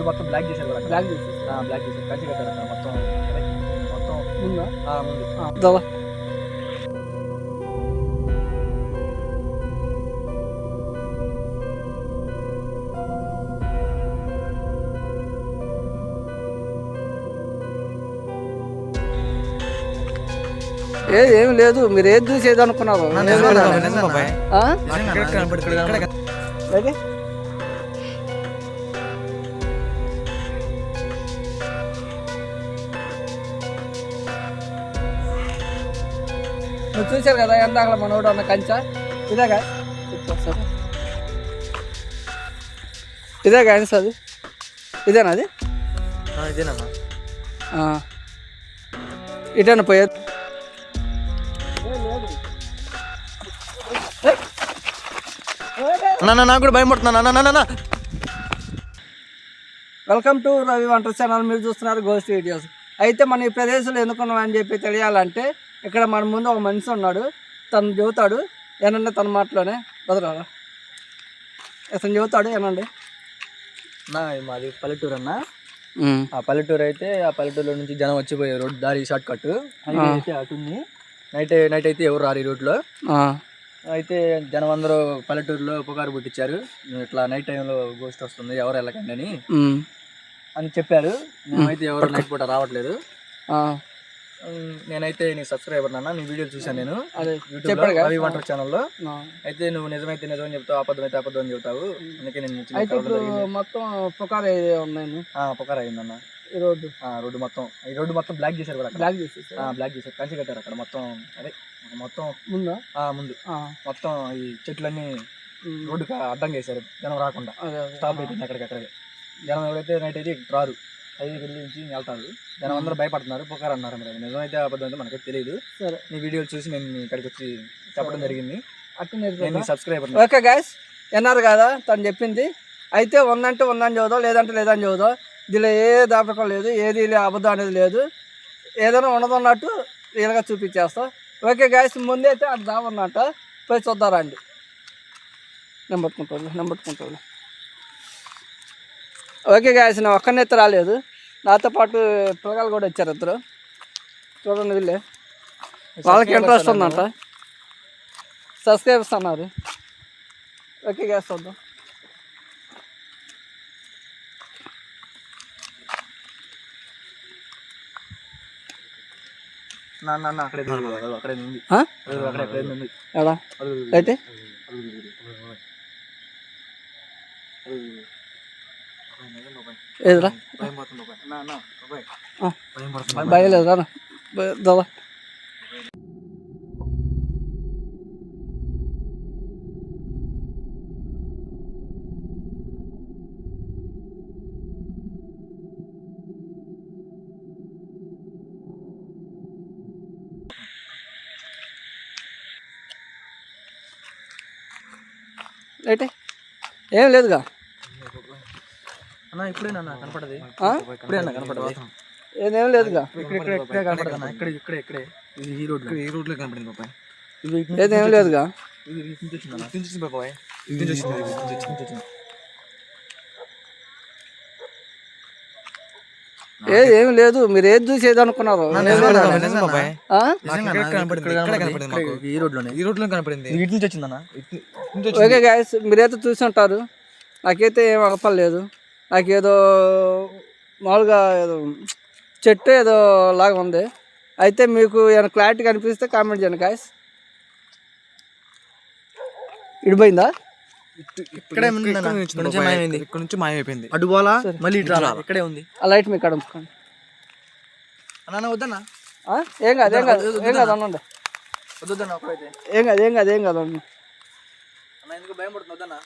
మొత్తం బ్లాక్ చేశారు కూడా. బ్లాక్ చేశారు కంచి కట్టారు అక్కడ మొత్తం ముందు. ఏం లేదు, మీరు ఏది చూసేది అనుకున్నారు? నువ్వు చూసారు కదా ఎందాక మనోడు అన్న కంచ ఇదేగా ఇదేగా అది ఇదేనా? అది ఇటేనా పోయేది? నాకు కూడా భయం పడుతున్నా. Welcome to Ravi Vantar channel. మీరు చూస్తున్నారు గోస్ట్ వీడియోస్. అయితే మన ఈ ప్రదేశంలో ఎందుకున్నాం అని చెప్పి తెలియాలంటే ఇక్కడ మన ముందు ఒక మనిషి ఉన్నాడు. తను చెబుతాడు ఏనండి తన మాటలోనే బదులు అతను చెబుతాడు ఏనండి. మాది పల్లెటూరు అన్న. ఆ పల్లెటూరు అయితే ఆ పల్లెటూరులో నుంచి జనం వచ్చిపోయే రోడ్ దారి షార్ట్ కట్ అయితే అటుంది. నైట్ అయితే ఎవరు రారు ఈ రోడ్లో. అయితే జనం అందరూ పల్లెటూరులో పుకారు పుట్టించారు, ఇట్లా నైట్ టైంలో గోస్ట్ వస్తుంది ఎవరు వెళ్ళకండి అని చెప్పారు. మేమైతే ఎవరు నైట్ పూట రావట్లేదు. నేనైతే నీ సబ్స్క్రైబర్ నాన్న, నీ వీడియోలు చూసాను నేను రవి వంటర్ ఛానల్లో. అయితే నువ్వు నిజమైతే నిజమని చెప్తావు, అబద్ధం అయితే అబద్ధం అని చెప్తావు. అందుకే నేను మొత్తం పుకారు పుకారు అయిందన్న. ఈ రోడ్డు మొత్తం బ్లాక్ చేశారు కూడా. బ్లాక్ చేశారు కంచి కట్టారు అక్కడ మొత్తం. అదే మొత్తం ముందు మొత్తం ఈ చెట్లన్నీ రోడ్డుకి అడ్డం చేశారు, జనం రాకుండా స్టాప్ అయిపోయింది అక్కడికక్కడే. జనం ఎవరైతే నైట్ అయితే రారు, 5 గంటల నుంచి వెళ్తారు. జనం అందరూ భయపడుతున్నారు, పుకారు అన్నారు. మరి నిజమైతే అబద్ధం అయితే మనకైతే తెలియదు. నీ వీడియోలు చూసి నేను ఇక్కడికి వచ్చి చెప్పడం జరిగింది. నేను సబ్స్క్రైబర్. ఓకే గైస్, విన్నారు కదా తను చెప్పింది. అయితే ఉందంటే ఉందని చదువుదాం, లేదంటే లేదని చదువుదాం. దీనిలో ఏ దాపకం లేదు, ఏది అబద్ధం అనేది లేదు. ఏదైనా ఉండదన్నట్టు రియల్గా చూపించేస్తాం. ఓకే గైస్, ముందే అయితే అది దావన్నట్ట పోయి చూద్దారా అండి. నేను పట్టుకుంటాను. ఓకే గైస్, నేను ఒక్కనే అయితే రాలేదు, నాతో పాటు పిల్లగాలు కూడా వచ్చారు ఇద్దరు. చూడండి వీళ్ళే, వాళ్ళకి ఇంట్రెస్ట్ ఉందంట, సబ్స్క్రైబర్స్ అన్నారు. ఓకే గైస్ చూద్దాం. ఎడా అయితే ఏదిరా భయలేదు రా దాదా. అయితే ఏం లేదుగా అన్న, ఇప్పుడే కనపడదు. ఏదేం లేదుగా, ఇక్కడే కనపడదన్న. ఇక్కడే ఈ రోడ్లో కనపడింది బాబాయ్. ఏదేం లేదుగా. ఏం లేదు, మీరు ఏది చూసేది అనుకున్నారు? ఈ రోడ్లో కనపడింది. ఓకే గైస్, మీరైతే చూసి ఉంటారు. నాకైతే ఏం అగపలేదు. నాకేదో మామూలుగా ఏదో చెట్టు ఏదో లాగా ఉంది. అయితే మీకు ఏమైనా క్లారిటీ కనిపిస్తే కామెంట్ చేయండి గైస్. ఇడిపోయిందా? ఇక్కడ నుంచి మాయమైపోయింది. అటు పోలా మళ్ళీ ఇక్కడే ఉంది. ఆ లైట్ మీకు అక్కడ ఉంచుకోండి. వద్దన్నా, ఏం కాదు అనండి. వద్దన్నా, ఒకరైతే ఏం కాదు అన్న. ఎందుకు భయం పడుతుంది? వద్దన్నా.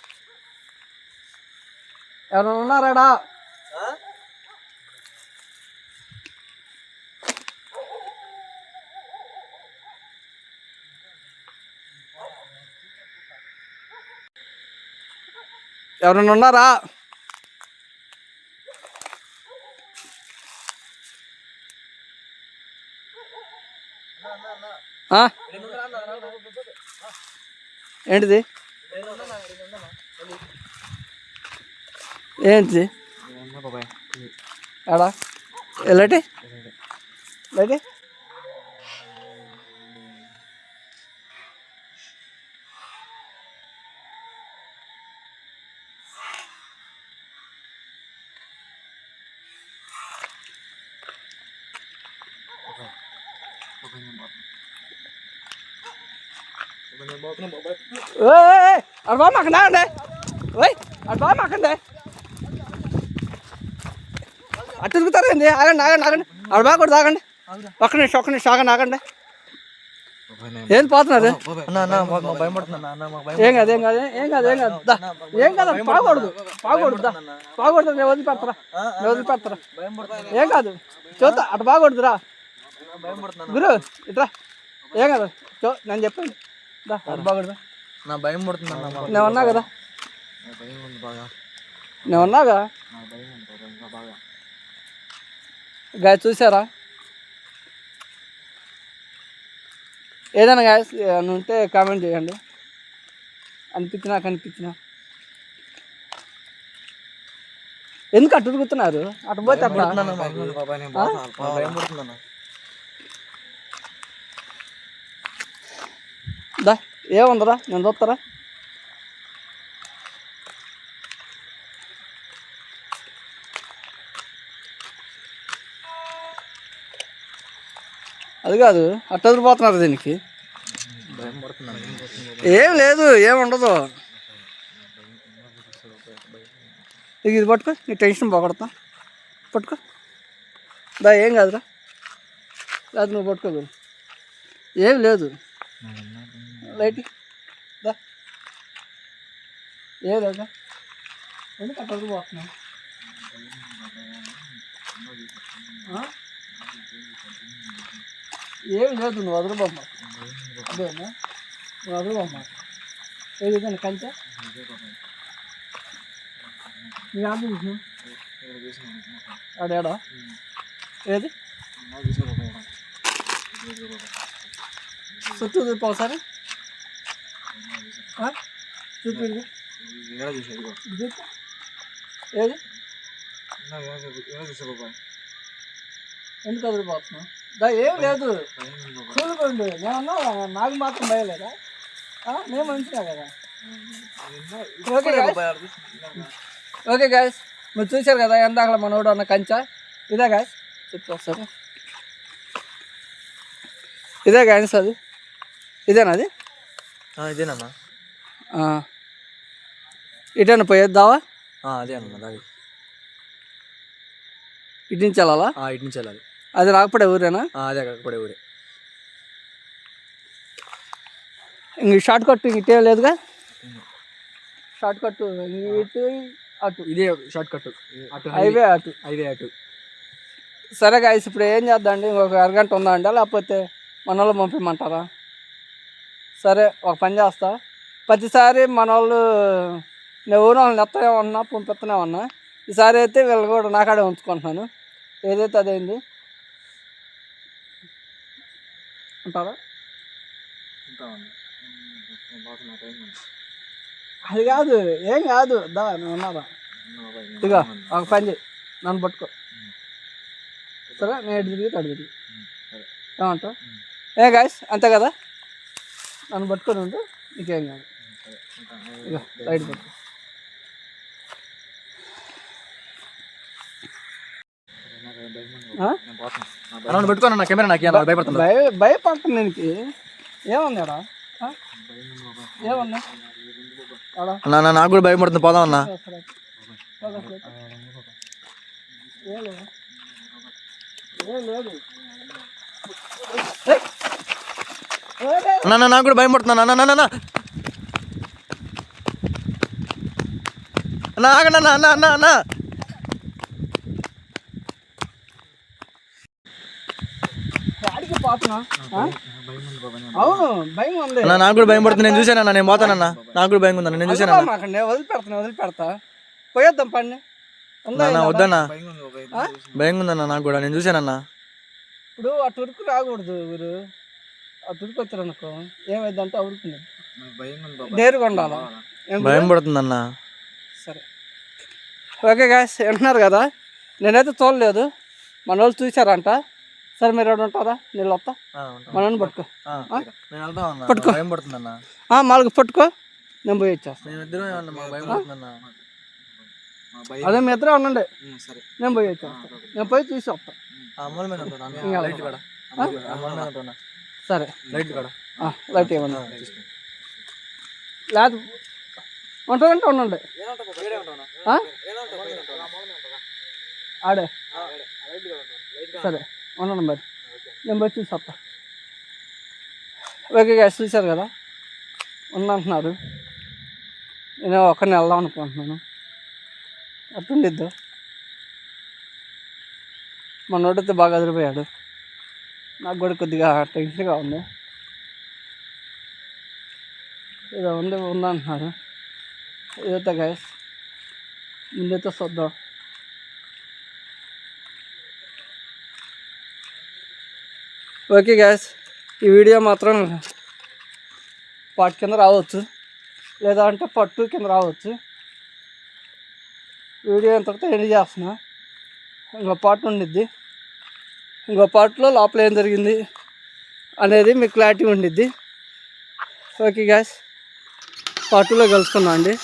ఎవరైనా ఉన్నారాడా? ఎవరైనా ఉన్నారా? ఏంటిది? ఎడా ఎలాంటి లైట్ అటు బాగా మాకండి ఆగండి ఓయ్ అటు బాగా మాకండి అటు తిరుగుతారండి ఆగండి ఆగండి ఆగండి అటు బాగా కూడా ఆగండి ఒక్క నిమిషం ఆగండి ఏం పోతున్నారు ఏం కాదు పాగకూడదు నేను వదిలిపెడతారా ఏం కాదు చూద్దా అటు బాగకూడదురా గురు ఇట్రా ఏం కాదు నేను చెప్పండి అటు బాగకూడదు నా భయం పడుతుంది అన్న నేను ఉన్నా కదా నేను ఉన్నాగా గాయ చూసారా ఏదైనా గాయస్ ఉంటే కామెంట్ చేయండి కనిపించినా ఎందుకు అటు తిరుగుతున్నారు అటు పోతే అట్లా దా ఏముందరా నేను చూస్తారా అది కాదు అట్ట ఎదిరిపోతున్నారు దీనికి ఏం లేదు ఏముండదు ఇది పట్టుకో నీ టెన్షన్ పోగొడతా పట్టుకో దా ఏం కాదురా లేదు నువ్వు పట్టుకో ఏం లేదు లైట్ దా ఏం లేదా ఎందుకు అట్ట ఎదిరిపోతున్నావు ఏం లేదు నువ్వు వదలబొమ్మ అదేనా నువ్వు వదలబొమ్మ ఏదైనా కంచె నీ ఆమె చూసిన అడేడా ఏది చుట్టూ చూపు ఒకసారి చూపి ఏది ఎందుకు వదిలిపోతున్నావు దా ఏం లేదు చూడుకోండి నేనన్నా నాకు మాత్రం భయలేదా నేను మంచిగా కదా ఓకే గాయస్ మీరు చూశారు కదా ఎందాక మనోడు అన్న కంచె ఇదే గాయస్ చెప్తా వస్తారు ఇదే గాయస్ అది ఇదేనా అది ఇదేనమ్మా ఇటైనా పోయేద్దావా అదే అన్న ఇటు నుంచి వెళ్ళాలా ఇటు నుంచి వెళ్ళాలి అది రాకపోతే ఊరేనా అదే కాకపోతే ఊరే ఇంక షార్ట్ కట్ ఇటే లేదుగా షార్ట్ కట్ ఇటు అటు ఇదే షార్ట్ కట్ అటు హైవే అటు సరే గాయస్ ఇప్పుడు ఏం చేద్దామండి ఇంకొక అరగంట ఉందా అండి లేకపోతే మన వాళ్ళు పంపించమంటారా సరే ఒక పని చేస్తా ప్రతిసారి మన వాళ్ళు నేను ఊరు వాళ్ళని ఎత్తనే ఉన్నా పంపిస్తూనే ఉన్నా ఈసారి అయితే వీళ్ళు కూడా నాకాడే ఉంచుకుంటున్నాను ఏదైతే అదైంది అంటారా అది కాదు ఏం కాదు దా నువ్వు ఉన్నారా ఇదిగో ఒక పని చేయి నన్ను పట్టుకో సరే నేను ఎటు తిరిగి అటు తిరిగి ఏమంటావు ఏ గాయస్ అంతే కదా నన్ను పట్టుకొని ఉంటూ నీకేం కాదు ఇక లైట్ పట్టుకో పెట్టుకోను నా కెమెరా నాకు భయపడుతుంది భయపడుతుంది దీనికి ఏముంది అడా ఏముంది నాకు కూడా భయపడుతుంది పోదాం అన్న నాకు కూడా భయపడుతున్నా అన్న అవును భయం ఉంది నాకు కూడా భయం పడుతుంది నేను చూసానన్నా నేను పోతానన్నా నాకు కూడా భయం ఉందన్న నేను చూసాను వదిలిపెడతా పోయేద్దాం పని వద్దన్నా భయం ఉందన్నా నాకు కూడా నేను చూసానన్నా ఇప్పుడు ఆ టురుకు రాకూడదు ఊరు ఆ టురుకు వచ్చారు అనుకో ఏమైందంటే అవుతుంది డేరుగా ఉండాలా భయం పడుతుందన్నా సరే ఓకే గాయస్ వింటున్నారు కదా, నేనైతే చూడలేదు, మన వాళ్ళు చూసారంట. సరే మీరు ఎవరు ఉంటారా, నీళ్ళు వస్తా మనల్ని పట్టుకో పట్టుకో మాలకు పట్టుకో, నేను పోయి వచ్చేస్తాను. అదే మీ ఇద్దరే ఉండండి, నేను పోయి వచ్చేస్తాను, నేను పోయి చూసి వస్తాను. సరే లైట్ ఇవ్వండి, లేదు ఉంటారంటే ఉండండి. ఆడే సరే ఉండండి మరి, నేను పోయి చూసి వస్తా. ఓకే గ్యాస్ చూశారు కదా, ఉందంటున్నారు. నేను ఒక్కరిని వెళ్దాం అనుకుంటున్నాను, అట్టుండిద్దు. మనోడైతే బాగా అదిరిపోయాడు, నాకు కూడా కొద్దిగా టెన్షన్గా ఉంది. ఏదో ఉందంటున్నారు, ఏదైతే గ్యాస్ ముందైతే చూద్దాం. ఓకే గ్యాస్, ఈ వీడియో మాత్రం పార్ట్ కింద రావచ్చు, లేదా అంటే పార్ట్ 2 కింద రావచ్చు. వీడియో ఇంతటితో ఎండ్ చేస్తున్నా, ఇంకో పార్ట్ ఉండిద్ది. ఇంకో పార్ట్లో లోపల ఏం జరిగింది అనేది మీకు క్లారిటీ ఉండిద్ది. ఓకే గ్యాస్, పార్ట్ 2లో కలుసుకున్నాం అండి.